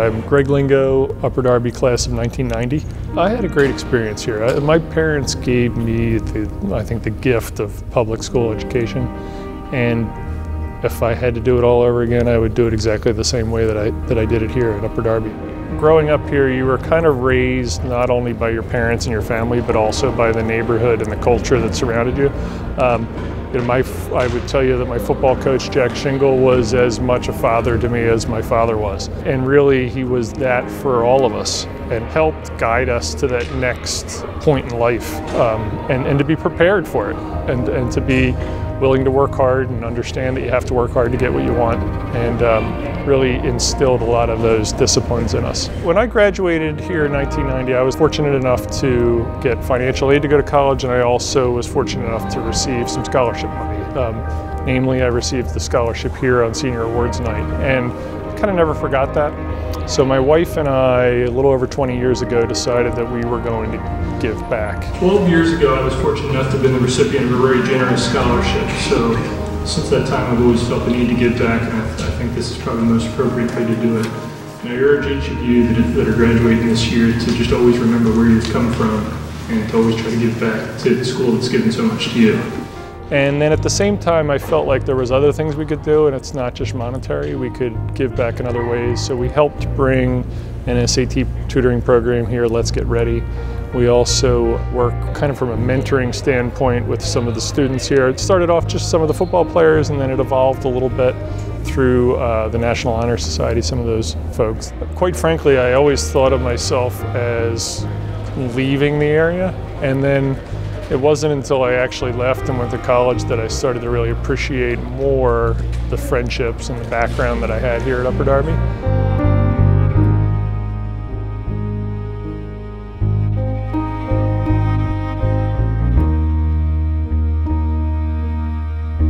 I'm Greg Lingo, Upper Darby class of 1990. I had a great experience here. My parents gave me, I think, the gift of public school education, and if I had to do it all over again, I would do it exactly the same way that I did it here at Upper Darby. Growing up here, you were kind of raised not only by your parents and your family, but also by the neighborhood and the culture that surrounded you. I would tell you that my football coach, Jack Shingle, was as much a father to me as my father was. And really, he was that for all of us and helped guide us to that next point in life and to be prepared for it and to be willing to work hard and understand that you have to work hard to get what you want, and really instilled a lot of those disciplines in us. When I graduated here in 1990, I was fortunate enough to get financial aid to go to college, and I also was fortunate enough to receive some scholarship money. Namely, I received the scholarship here on Senior Awards Night, and kind of never forgot that. So my wife and I, a little over 20 years ago, decided that we were going to give back. 12 years ago, I was fortunate enough to have been the recipient of a very generous scholarship. So since that time, I've always felt the need to give back, and I think this is probably the most appropriate way to do it. And I urge each of you that are graduating this year to just always remember where you've come from and to always try to give back to the school that's given so much to you. And then at the same time, I felt like there was other things we could do, and it's not just monetary. We could give back in other ways. So we helped bring an SAT tutoring program here, Let's Get Ready. We also work kind of from a mentoring standpoint with some of the students here. It started off just some of the football players, and then it evolved a little bit through the National Honor Society, some of those folks. Quite frankly, I always thought of myself as leaving the area, and then it wasn't until I actually left and went to college that I started to really appreciate more the friendships and the background that I had here at Upper Darby.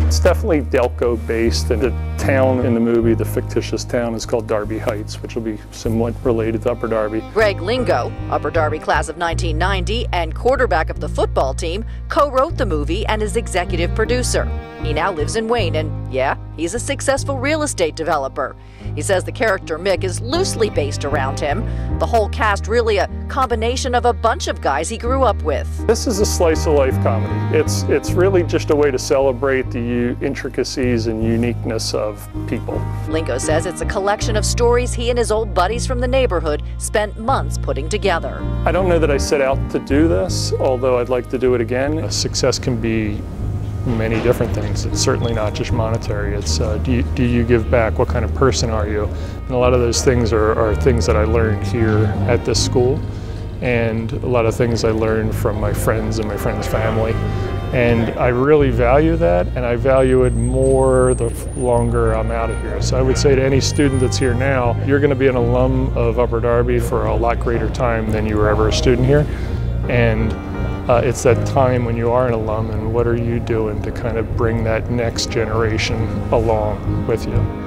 It's definitely Delco based, and the town in the movie, the fictitious town, is called Darby Heights, which will be somewhat related to Upper Darby. Greg Lingo, Upper Darby class of 1990 and quarterback of the football team, co-wrote the movie and is executive producer. He now lives in Wayne, and yeah, he's a successful real estate developer. He says the character Mick is loosely based around him. The whole cast really a combination of a bunch of guys he grew up with. This is a slice of life comedy. It's really just a way to celebrate the intricacies and uniqueness of people. Lingo says it's a collection of stories he and his old buddies from the neighborhood spent months putting together. I don't know that I set out to do this, although I'd like to do it again. Success can be many different things. It's certainly not just monetary. It's do you give back? What kind of person are you? And a lot of those things are things that I learned here at this school, and a lot of things I learned from my friends and my friends' family. And I really value that, and I value it more the longer I'm out of here. So I would say to any student that's here now, you're going to be an alum of Upper Darby for a lot greater time than you were ever a student here. And it's that time when you are an alum, and what are you doing to kind of bring that next generation along with you.